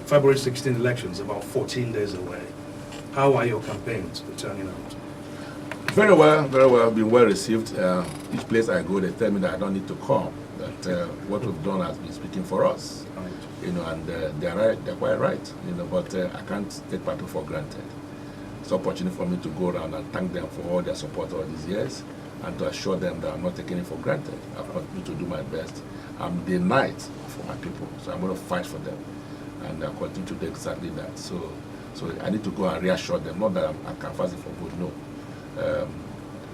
[SPEAKER 4] February 16 elections, about 14 days away. How are your campaigns turning out?
[SPEAKER 2] Very well, been well received. Each place I go, they tell me that I don't need to come, that what we've done has been speaking for us.
[SPEAKER 4] Right.
[SPEAKER 2] And they're right, they're quite right, but I can't take people for granted. It's an opportunity for me to go around and thank them for all their support all these years and to assure them that I'm not taking it for granted. I've continued to do my best. I'm the knight for my people, so I'm going to fight for them, and I'll continue to do exactly that. So I need to go and reassure them, not that I can fast it for vote, no.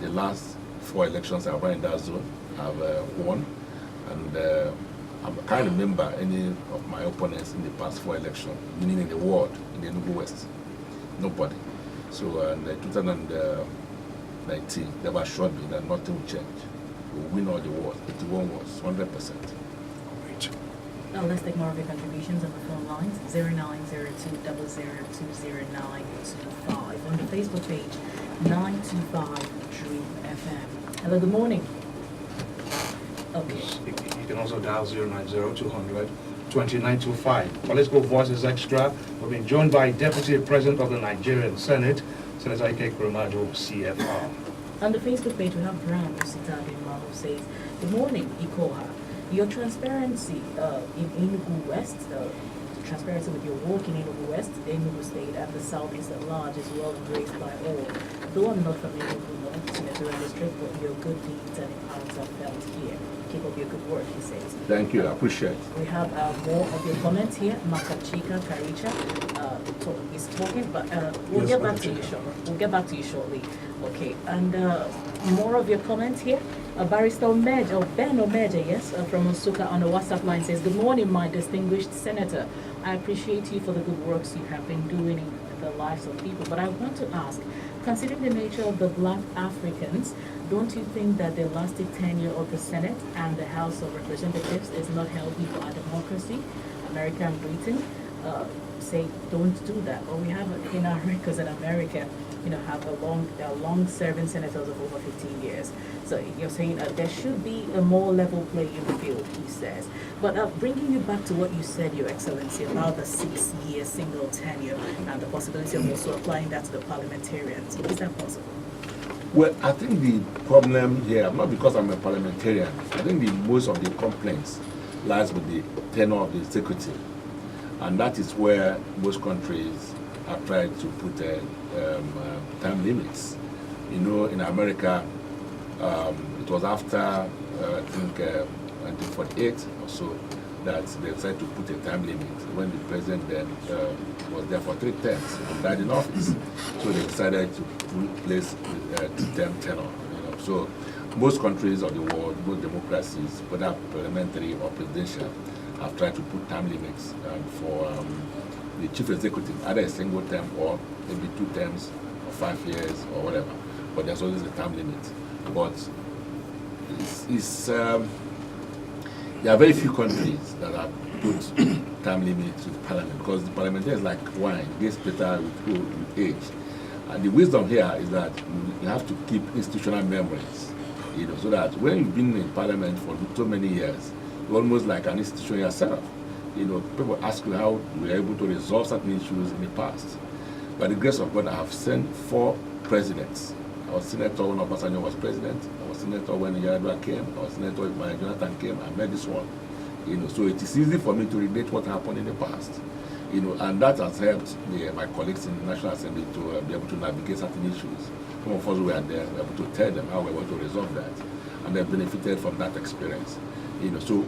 [SPEAKER 2] The last 4 elections I won in that zone, I've won, and I can't remember any of my opponents in the past 4 elections, meaning in the world, in the Enugu West. Nobody. So in 2019, they were assured me that nothing will change. We'll win all the wars. 81 wars, 100%.
[SPEAKER 3] Now let's take more of your contributions on the phone lines. 0902002095 on the Facebook page 925 Dream FM. Hello, good morning. Okay.
[SPEAKER 4] You can also dial 090-200-2925. Political Voices Extra. We've been joined by Deputy President of the Nigerian Senate, Senator Ekweremadu, CFR.
[SPEAKER 3] On the Facebook page, we have Brown Musitadima, who says, good morning, Ikoha. Your transparency in Enugu West, transparency with your work in Enugu West, Enugu State, and the Southeast at large is well embraced by all. Though I'm not from Enugu North, Senatorial District, but your good deeds and empowers are felt here. Keep up your good work, he says.
[SPEAKER 2] Thank you, I appreciate it.
[SPEAKER 3] We have more of your comments here. Makachika Karicha is talking, but we'll get back to you shortly. We'll get back to you shortly. Okay, and more of your comments here. Barrister Omeja, or Ben Omeja, yes, from Osuka on the WhatsApp line says, good morning, my distinguished senator. I appreciate you for the good works you have been doing in the lives of people, but I want to ask, considering the nature of the Black Africans, don't you think that the elastic tenure of the Senate and the House of Representatives is not healthy for our democracy? America and Britain say don't do that. Or we have in our records in America, have long-serving senators of over 15 years. So you're saying there should be a more level playing field, he says. But bringing you back to what you said, Your Excellency, about the 6-year single tenure and the possibility of also applying that to the parliamentarians. Is that possible?
[SPEAKER 2] Well, I think the problem here, not because I'm a parliamentarian, I think most of the complaints lies with the tenure of the executive. And that is where most countries have tried to put time limits. In America, it was after, I think, 1948 or so, that they decided to put a time limit when the president then was there for 3 terms and died in office. So they decided to place a 2-term tenure. So most countries of the world, both democracies, whether parliamentary or presidential, have tried to put time limits for the chief executive, either a single term or maybe 2 terms or 5 years or whatever. But there's always a time limit. But there are very few countries that have put time limits to parliament, because the parliamentary is like wine, it gets better with age. And the wisdom here is that you have to keep institutional memories, so that when you've been in parliament for so many years, you're almost like an institution yourself. People ask you how you were able to resolve certain issues in the past. By the grace of God, I have sent 4 presidents. I was senator when Obasanjo was president. I was senator when Yaradua came. I was senator when Jonathan came. I met this one. So it is easy for me to relate what happened in the past. And that has helped my colleagues in the National Assembly to be able to navigate certain issues. Some of us were there, we were able to tell them how we were going to resolve that, and they've benefited from that experience. So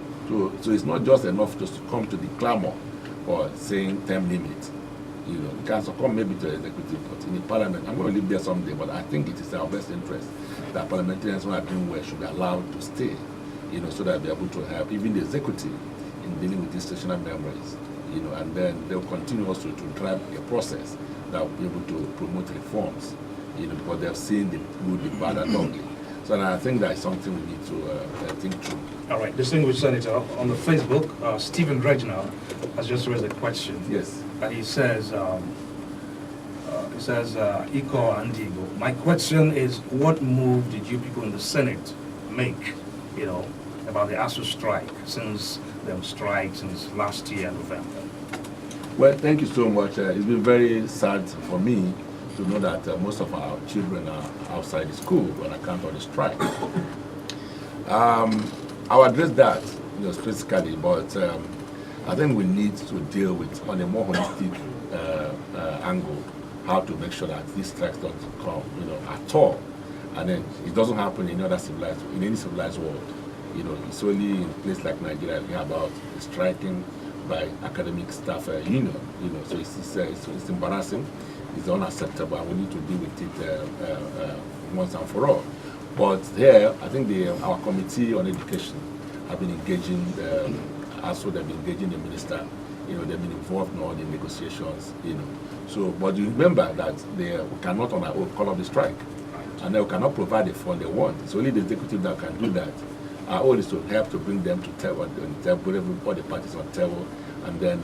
[SPEAKER 2] it's not just enough just to come to the clamor for saying term limit. You can succumb maybe to the executive, but in the parliament, I'm going to live there someday, but I think it is our best interest that parliamentarians who are doing well should be allowed to stay, so that they'll be able to help even the executive in dealing with institutional memories, and then they'll continue also to drive a process that will be able to promote reforms, because they've seen the good, the bad, and ugly. So I think that is something we need to think through.
[SPEAKER 4] All right, distinguished senator, on the Facebook, Stephen Reginald has just raised a question.
[SPEAKER 2] Yes.
[SPEAKER 4] He says, Iko and Igbo, my question is, what move did you people in the Senate make, about the ASU strike, since the strike since last year, November?
[SPEAKER 2] Well, thank you so much. It's been very sad for me to know that most of our children are outside the school on account of the strike. I'll address that, specifically, but I think we need to deal with, on a more holistic angle, how to make sure that these strikes don't come, at all. And then it doesn't happen in any civilized world. It's only in a place like Nigeria we hear about striking by academic staff union. So it's embarrassing, it's unacceptable, and we need to deal with it once and for all. But here, I think our committee on education have been engaging, also they've been engaging the minister. They've been involved in all the negotiations. So, but you remember that we cannot on our own call off the strike, and they cannot provide the fund they want. It's only the executive that can do that. Our own is to help to bring them to table, all the parties on table, and then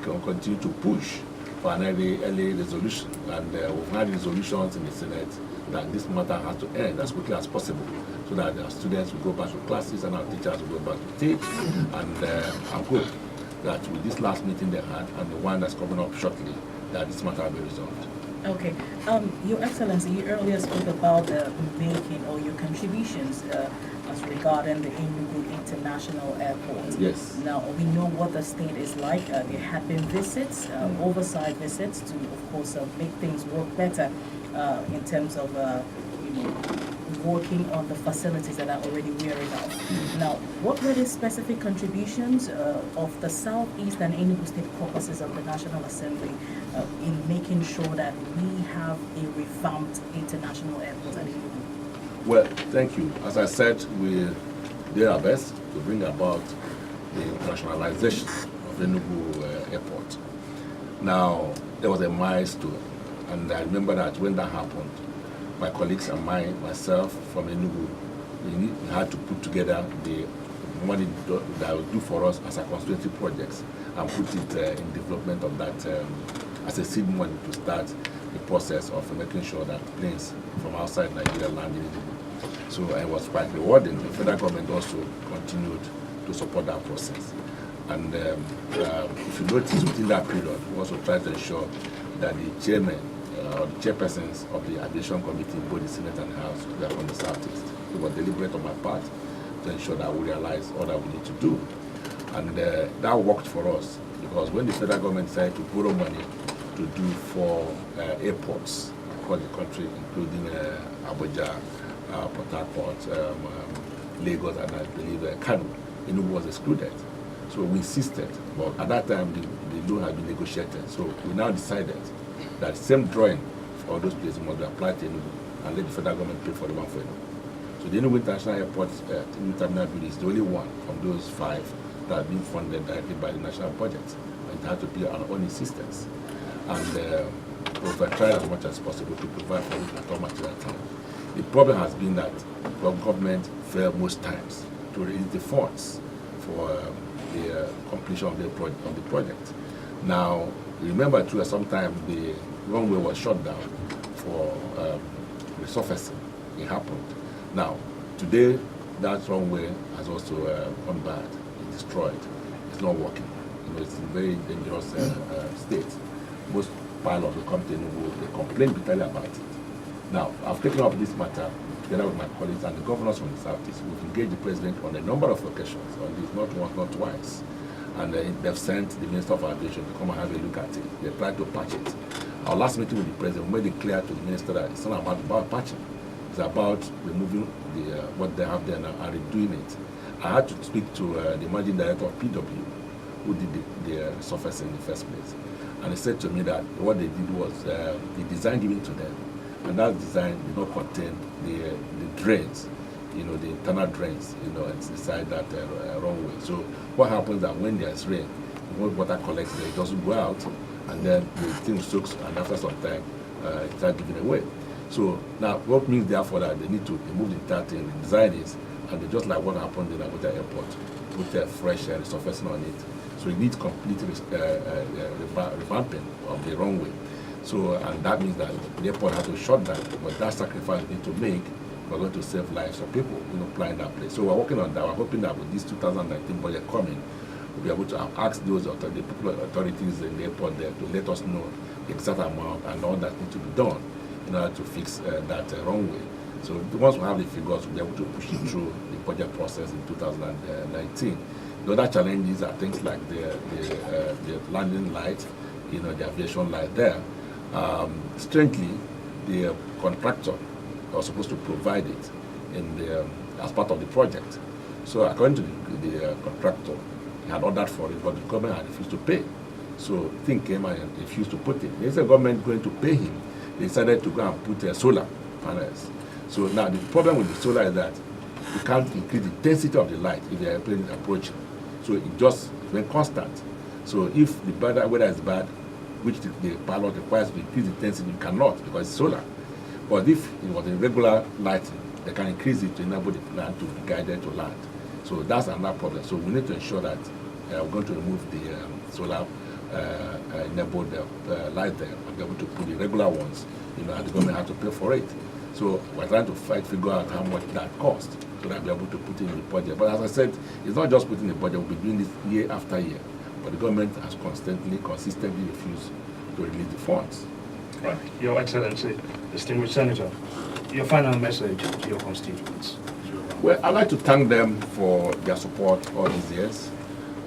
[SPEAKER 2] continue to push for an early resolution. And we've had resolutions in the Senate that this matter has to end as quickly as possible, so that our students will go back to classes and our teachers will go back to teach. And I hope that with this last meeting they had and the one that's coming up shortly, that this matter will be resolved.
[SPEAKER 3] Okay. Your Excellency, you earlier spoke about making or your contributions as regarding the Enugu International Airport.
[SPEAKER 2] Yes.
[SPEAKER 3] Now, we know what the state is like. There have been visits, oversight visits to, of course, make things work better in terms of, working on the facilities that are already wearing out. Now, what were the specific contributions of the Southeast and Enugu State caucuses of the National Assembly in making sure that we have a revamped international airport at Enugu?
[SPEAKER 2] Well, thank you. As I said, we did our best to bring about the internationalization of Enugu Airport. Now, there was a milestone, and I remember that when that happened, my colleagues and myself from Enugu, we had to put together the money that would do for us as a constituency projects and put it in development of that as a seed money to start the process of making sure that planes from outside Nigeria land in Enugu. So it was quite rewarding. The federal government also continued to support that process. And if you notice, within that period, we also tried to ensure that the chairman or the chairpersons of the aviation committee, both the Senate and the House, were from the Southeast. It was deliberate on my part to ensure that we realize all that we need to do. And that worked for us, because when the federal government decided to borrow money to do 4 airports across the country, including Abuja, Port Harcourt, Lagos, and I believe Kano, Enugu was excluded. So we insisted, but at that time the loan had been negotiated. So we now decided that the same drawing for all those places must be applied to Enugu and let the federal government pay for the one for Enugu. So the Enugu International Airport new terminal building is the only one from those 5 that have been funded directly by the national budget. It had to be our own insistence. And we've tried as much as possible to provide for it at all material time. The problem has been that the government failed most times to raise the funds for the completion of the project. Now, remember too, at some time the runway was shut down for resurfacing. It happened. Now, today that runway has also gone bad. It's destroyed. It's not working. It's in a very dangerous state. Most pilots will come to Enugu, they complain bitterly about it. Now, I've taken up this matter together with my colleagues and the governors from the Southeast. We've engaged the president on a number of occasions on this, not once, not twice. And they've sent the Minister of Aviation to come and have a look at it. They tried to patch it. Our last meeting with the president, we made it clear to the minister that it's not about patching. It's about removing what they have there now and redoing it. I had to speak to the managing director of PW, who did the surface in the first place. And he said to me that what they did was the design given to them, and that design did not contain the drains, the internal drains, inside that runway. So what happens that when there's rain, when water collects there, it doesn't go out, and then the thing soaks, and after some time, it starts giving away. So now, what means therefore that they need to remove the entire thing, the design is, and they just like what happened in Abuja Airport, put a fresh surfacing on it. So it needs complete revamping of the runway. So, and that means that the airport has to shut down, but that sacrifice we need to make, we're going to save lives of people, flying that place. So we're working on that. We're hoping that with this 2019 budget coming, we'll be able to ask those authorities in the airport there to let us know the exact amount and all that needs to be done in order to fix that runway. So once we have the figures, we'll be able to push it through the budget process in 2019. The other challenges are things like the landing light, the aviation light there. Strangely, the contractor was supposed to provide it in the, as part of the project. So according to the contractor, he had ordered for it, but the government had refused to pay. So thing came and refused to put it. Instead of the government going to pay him, they decided to go and put solar panels. So now the problem with the solar is that you can't increase the intensity of the light if the airplane is approaching. So it just went constant. So if the weather is bad, which the pilot requires to increase the intensity, you cannot because it's solar. But if it was a regular lighting, they can increase it to enable the plane to be guided to land. So that's another problem. So we need to ensure that we're going to remove the solar enabled light there and be able to put the regular ones, and the government has to pay for it. So we're trying to figure out how much that costs so that we'll be able to put in the budget. But as I said, it's not just putting the budget, we'll be doing this year after year. But the government has consistently refused to release the funds.
[SPEAKER 4] Right. Your Excellency, distinguished Senator, your final message to your constituents.
[SPEAKER 2] Well, I'd like to thank them for their support all these years.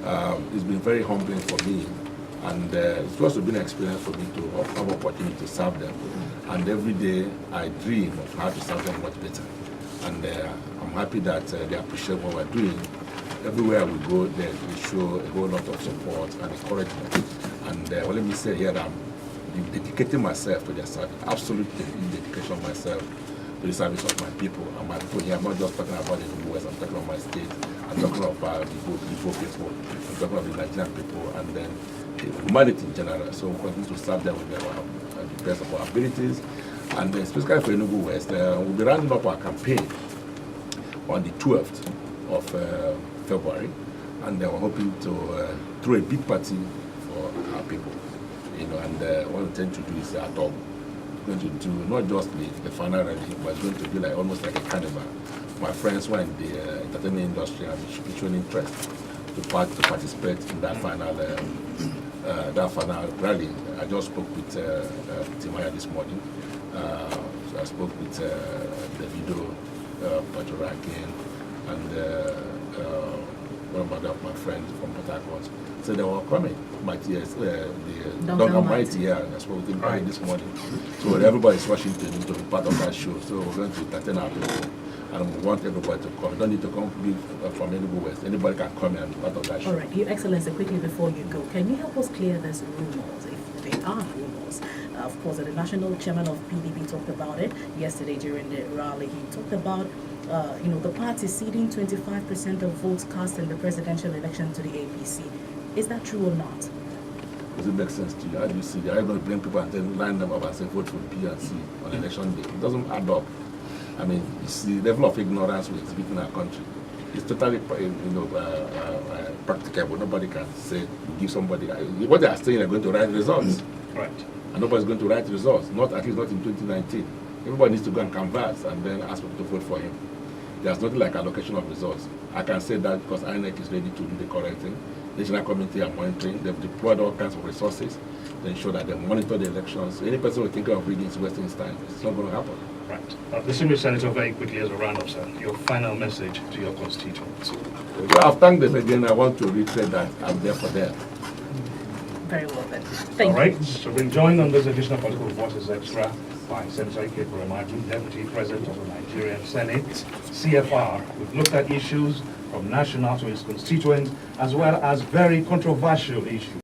[SPEAKER 2] It's been very humbling for me, and it's also been an experience for me to have an opportunity to serve them. And every day I dream of how to serve them much better. And I'm happy that they appreciate what we're doing. Everywhere we go, they show a whole lot of support and encouragement. And let me say here that I'm dedicating myself to their service, absolutely dedication myself to the service of my people. And my people here, I'm not just talking about the Igbo West, I'm talking about my state, I'm talking about the Igbo people, I'm talking about the Nigerian people, and then the humanity in general. So we continue to serve them with the best of our abilities. And specifically for Enugu West, we'll be rounding up our campaign on the 12th of February, and we're hoping to throw a big party for our people. And what we intend to do is at all going to do not just the final rally, but it's going to be like almost like a carnival. My friends who are in the entertainment industry and shown interest to participate in that final rally. I just spoke with Timaya this morning. So I spoke with Davido, Pajorakin, and one of my friends from Port Harcourt. So they were coming. But yes, the Duncan Mighty, I spoke with him this morning. So everybody's rushing to be part of that show. So we're going to entertain our people. And we want everybody to come. You don't need to come from Enugu West. Anybody can come and be part of that show.
[SPEAKER 3] All right, Your Excellency, quickly before you go, can you help us clear these rumors, if they are rumors? Of course, the national chairman of PDP talked about it yesterday during the rally. He talked about the party ceding 25% of votes cast in the presidential election to the APC. Is that true or not?
[SPEAKER 2] Does it make sense to you? How do you see that? I don't bring people and then line them up and say vote for P and C on election day. It doesn't add up. I mean, you see the level of ignorance we exhibit in our country. It's totally practicable. Nobody can say, give somebody, what they are saying, they're going to write results.
[SPEAKER 4] Right.
[SPEAKER 2] And nobody's going to write results, at least not in 2019. Everybody needs to go and canvass and then ask people to vote for him. There's nothing like allocation of results. I can say that because INEC is ready to do the correct thing. The National Committee are monitoring. They've deployed all kinds of resources to ensure that they monitor the elections. Any person who thinking of reading is wasting his time. It's not going to happen.
[SPEAKER 4] Right. Distinguished Senator, very quickly as a round-up, sir, your final message to your constituents.
[SPEAKER 2] Well, I've thanked them again. I want to reiterate that I'm there for them.
[SPEAKER 3] Very well then. Thank you.
[SPEAKER 4] All right. So we're joined on this edition of Political Voices Extra by Senator Ekweremadu, Deputy President of the Nigerian Senate, CFR. We've looked at issues from national to its constituents, as well as very controversial issues.